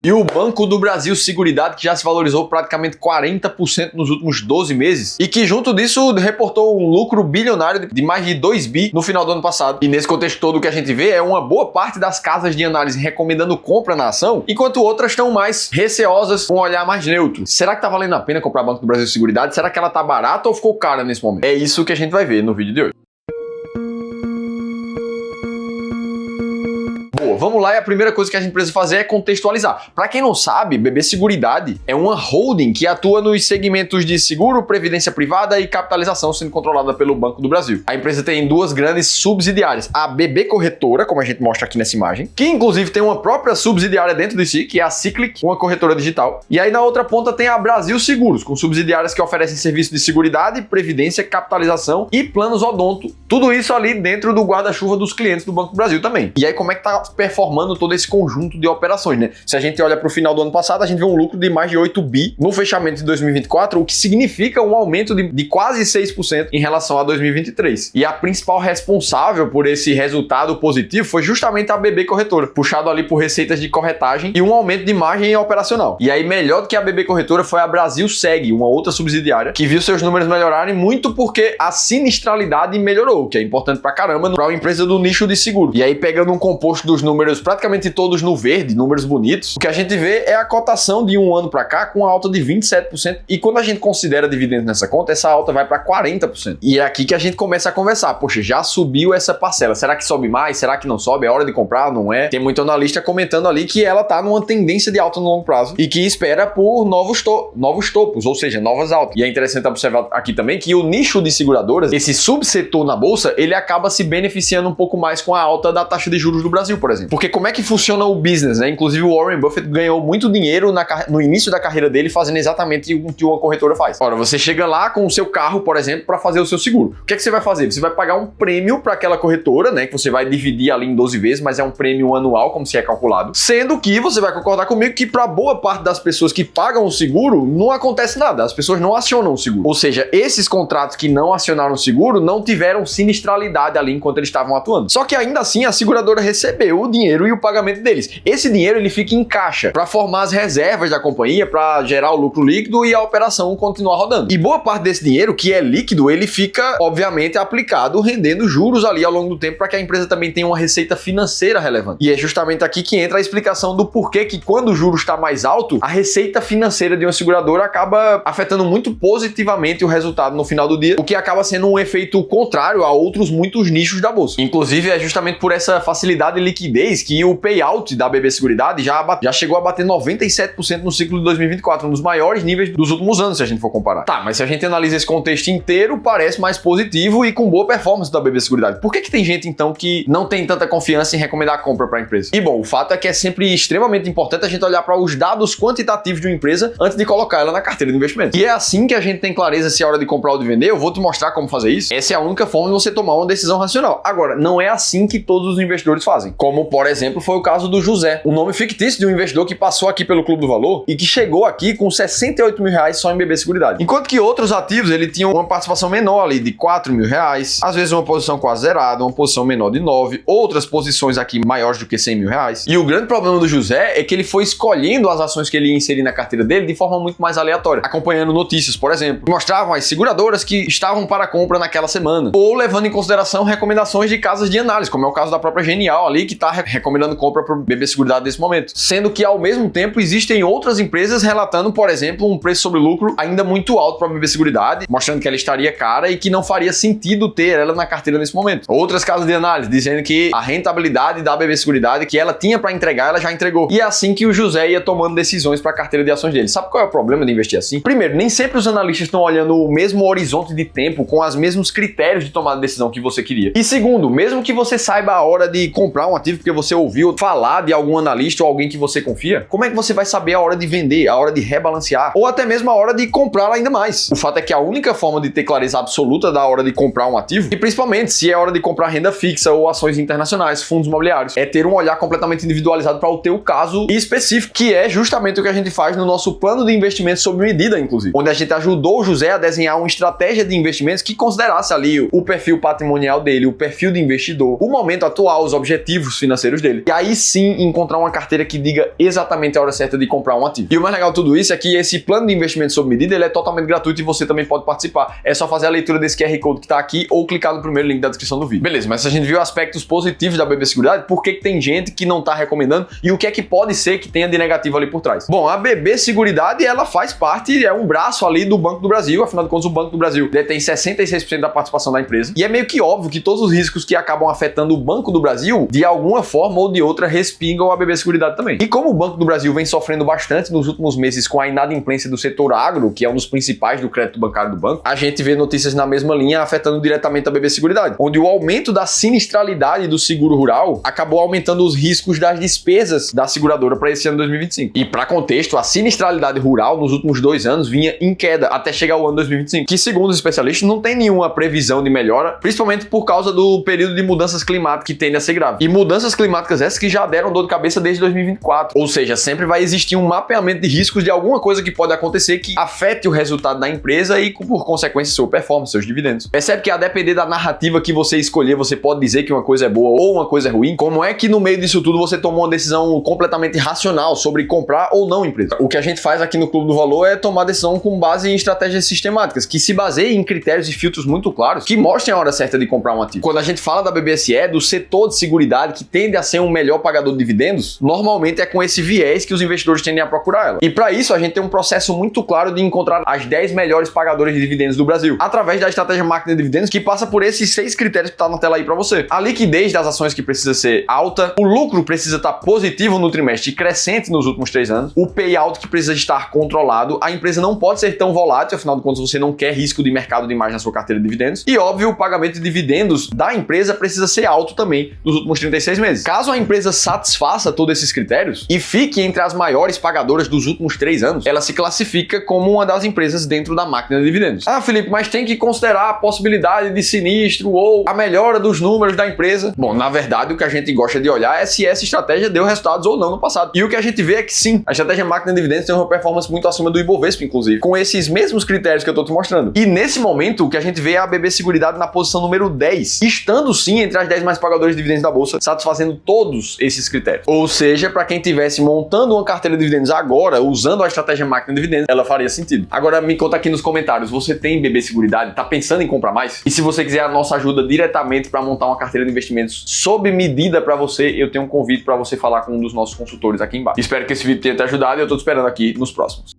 E o Banco do Brasil Seguridade, que já se valorizou praticamente 40% nos últimos 12 meses e que junto disso reportou um lucro bilionário de mais de 2 bi no final do ano passado. E nesse contexto todo o que a gente vê é uma boa parte das casas de análise recomendando compra na ação, enquanto outras estão mais receosas com um olhar mais neutro. Será que tá valendo a pena comprar Banco do Brasil Seguridade? Será que ela tá barata ou ficou cara nesse momento? É isso que a gente vai ver no vídeo de hoje. Boa, vamos lá, e a primeira coisa que a gente precisa fazer é contextualizar. Para quem não sabe, BB Seguridade é uma holding que atua nos segmentos de seguro, previdência privada e capitalização, sendo controlada pelo Banco do Brasil. A empresa tem duas grandes subsidiárias, a BB Corretora, como a gente mostra aqui nessa imagem, que inclusive tem uma própria subsidiária dentro de si, que é a Cyclic, uma corretora digital. E aí na outra ponta tem a Brasil Seguros, com subsidiárias que oferecem serviços de seguridade, previdência, capitalização e planos odonto. Tudo isso ali dentro do guarda-chuva dos clientes do Banco do Brasil também. E aí como é que tá performando todo esse conjunto de operações, né? Se a gente olha para o final do ano passado, a gente vê um lucro de mais de 8 bi no fechamento de 2024, o que significa um aumento de quase 6% em relação a 2023. E a principal responsável por esse resultado positivo foi justamente a BB Corretora, puxado ali por receitas de corretagem e um aumento de margem operacional. E aí, melhor do que a BB Corretora foi a Brasil Seg, uma outra subsidiária, que viu seus números melhorarem muito porque a sinistralidade melhorou, que é importante pra caramba para uma empresa do nicho de seguro. E aí, pegando um composto dos números praticamente todos no verde, números bonitos, o que a gente vê é a cotação de um ano para cá com uma alta de 27%, e quando a gente considera dividendos nessa conta, essa alta vai para 40%. E é aqui que a gente começa a conversar, poxa, já subiu essa parcela, será que sobe mais? Será que não sobe? É hora de comprar? Não é? Tem muito analista comentando ali que ela tá numa tendência de alta no longo prazo e que espera por novos topos, ou seja, novas altas. E é interessante observar aqui também que o nicho de seguradoras, esse subsetor na bolsa, ele acaba se beneficiando um pouco mais com a alta da taxa de juros do Brasil, por exemplo. Porque como é que funciona o business, né? Inclusive o Warren Buffett ganhou muito dinheiro no início da carreira dele fazendo exatamente o que uma corretora faz. Ora, você chega lá com o seu carro, por exemplo, para fazer o seu seguro. O que é que você vai fazer? Você vai pagar um prêmio para aquela corretora, né? Que você vai dividir ali em 12 vezes, mas é um prêmio anual, como se é calculado. Sendo que você vai concordar comigo que para boa parte das pessoas que pagam o seguro, não acontece nada. As pessoas não acionam o seguro. Ou seja, esses contratos que não acionaram o seguro não tiveram sinistralidade ali enquanto eles estavam atuando. Só que ainda assim a seguradora recebeu o dinheiro e o pagamento deles. Esse dinheiro ele fica em caixa para formar as reservas da companhia, para gerar o lucro líquido e a operação continuar rodando. E boa parte desse dinheiro, que é líquido, ele fica obviamente aplicado, rendendo juros ali ao longo do tempo para que a empresa também tenha uma receita financeira relevante. E é justamente aqui que entra a explicação do porquê que quando o juro está mais alto, a receita financeira de uma seguradora acaba afetando muito positivamente o resultado no final do dia, o que acaba sendo um efeito contrário a outros muitos nichos da bolsa. Inclusive é justamente por essa facilidade e liquidez que o payout da BB Seguridade já chegou a bater 97% no ciclo de 2024, um dos maiores níveis dos últimos anos, se a gente for comparar. Tá, mas se a gente analisa esse contexto inteiro, parece mais positivo e com boa performance da BB Seguridade. Por que tem gente, então, que não tem tanta confiança em recomendar a compra para a empresa? E bom, o fato é que é sempre extremamente importante a gente olhar para os dados quantitativos de uma empresa antes de colocar ela na carteira de investimento. E é assim que a gente tem clareza se é hora de comprar ou de vender. Eu vou te mostrar como fazer isso. Essa é a única forma de você tomar uma decisão racional. Agora, não é assim que todos os investidores fazem. Como, por exemplo, foi o caso do José, um nome fictício de um investidor que passou aqui pelo Clube do Valor e que chegou aqui com 68 mil reais só em BB Seguridade. Enquanto que outros ativos, ele tinha uma participação menor ali de 4 mil reais, às vezes uma posição quase zerada, uma posição menor de 9, outras posições aqui maiores do que 100 mil reais. E o grande problema do José é que ele foi escolhendo as ações que ele ia inserir na carteira dele de forma muito mais aleatória, acompanhando notícias, por exemplo, que mostravam as seguradoras que estavam para compra naquela semana, ou levando em consideração recomendações de casas de análise, como é o caso da própria Genial ali, que está recomendando compra para o BB Seguridade nesse momento. Sendo que, ao mesmo tempo, existem outras empresas relatando, por exemplo, um preço sobre lucro ainda muito alto para a BB Seguridade, mostrando que ela estaria cara e que não faria sentido ter ela na carteira nesse momento. Outras casas de análise dizendo que a rentabilidade da BB Seguridade que ela tinha para entregar, ela já entregou. E é assim que o José ia tomando decisões para a carteira de ações dele. Sabe qual é o problema de investir assim? Primeiro, nem sempre os analistas estão olhando o mesmo horizonte de tempo com os mesmos critérios de tomada de decisão que você queria. E segundo, mesmo que você saiba a hora de comprar um ativo porque você ouviu falar de algum analista ou alguém que você confia, como é que você vai saber a hora de vender, a hora de rebalancear ou até mesmo a hora de comprar ainda mais? O fato é que a única forma de ter clareza absoluta da hora de comprar um ativo, e principalmente se é hora de comprar renda fixa ou ações internacionais, fundos imobiliários, é ter um olhar completamente individualizado para o teu caso específico, que é justamente o que a gente faz no nosso plano de investimento sob medida, inclusive, onde a gente ajudou o José a desenhar uma estratégia de investimentos que considerasse ali o perfil patrimonial dele, o perfil de investidor, o momento atual, os objetivos financeiros financeiros dele. E aí sim encontrar uma carteira que diga exatamente a hora certa de comprar um ativo. E o mais legal de tudo isso é que esse plano de investimento sob medida ele é totalmente gratuito e você também pode participar. É só fazer a leitura desse QR Code que está aqui ou clicar no primeiro link da descrição do vídeo. Beleza, mas se a gente viu aspectos positivos da BB Seguridade, por que tem gente que não está recomendando e o que é que pode ser que tenha de negativo ali por trás? Bom, a BB Seguridade ela faz parte, é um braço ali do Banco do Brasil, afinal de contas o Banco do Brasil detém 66% da participação da empresa e é meio que óbvio que todos os riscos que acabam afetando o Banco do Brasil, de alguma forma ou de outra, respingam a BB Seguridade também. E como o Banco do Brasil vem sofrendo bastante nos últimos meses com a inadimplência do setor agro, que é um dos principais do crédito bancário do banco, a gente vê notícias na mesma linha afetando diretamente a BB Seguridade, onde o aumento da sinistralidade do seguro rural acabou aumentando os riscos das despesas da seguradora para esse ano 2025. E para contexto, a sinistralidade rural nos últimos 2 anos vinha em queda até chegar ao ano 2025, que segundo os especialistas não tem nenhuma previsão de melhora, principalmente por causa do período de mudanças climáticas que tende a ser grave. E mudanças climáticas essas que já deram dor de cabeça desde 2024. Ou seja, sempre vai existir um mapeamento de riscos de alguma coisa que pode acontecer que afete o resultado da empresa e, por consequência, sua performance, seus dividendos. Percebe que a depender da narrativa que você escolher, você pode dizer que uma coisa é boa ou uma coisa é ruim? Como é que no meio disso tudo você tomou uma decisão completamente racional sobre comprar ou não empresa? O que a gente faz aqui no Clube do Valor é tomar decisão com base em estratégias sistemáticas, que se baseiam em critérios e filtros muito claros, que mostrem a hora certa de comprar um ativo. Quando a gente fala da BBSE, do setor de seguridade que tende a ser um melhor pagador de dividendos, normalmente é com esse viés que os investidores tendem a procurar ela. E para isso a gente tem um processo muito claro de encontrar as 10 melhores pagadoras de dividendos do Brasil, através da estratégia máquina de dividendos que passa por esses 6 critérios que tá na tela aí para você. A liquidez das ações que precisa ser alta, o lucro precisa estar positivo no trimestre e crescente nos últimos 3 anos, o payout que precisa estar controlado, a empresa não pode ser tão volátil, afinal de contas você não quer risco de mercado demais na sua carteira de dividendos, e óbvio, o pagamento de dividendos da empresa precisa ser alto também nos últimos 36 meses. Caso a empresa satisfaça todos esses critérios e fique entre as maiores pagadoras dos últimos 3 anos, ela se classifica como uma das empresas dentro da máquina de dividendos. Ah, Felipe, mas tem que considerar a possibilidade de sinistro ou a melhora dos números da empresa. Bom, na verdade, o que a gente gosta de olhar é se essa estratégia deu resultados ou não no passado. E o que a gente vê é que sim, a estratégia máquina de dividendos tem uma performance muito acima do Ibovespa, inclusive, com esses mesmos critérios que eu tô te mostrando. E nesse momento, o que a gente vê é a BB Seguridade na posição número 10, estando sim entre as 10 mais pagadoras de dividendos da bolsa, satisfazendo todos esses critérios. Ou seja, para quem estivesse montando uma carteira de dividendos agora, usando a estratégia máquina de dividendos, ela faria sentido. Agora me conta aqui nos comentários, você tem BB Seguridade? Tá pensando em comprar mais? E se você quiser a nossa ajuda diretamente para montar uma carteira de investimentos sob medida para você, eu tenho um convite para você falar com um dos nossos consultores aqui embaixo. Espero que esse vídeo tenha te ajudado e eu tô te esperando aqui nos próximos.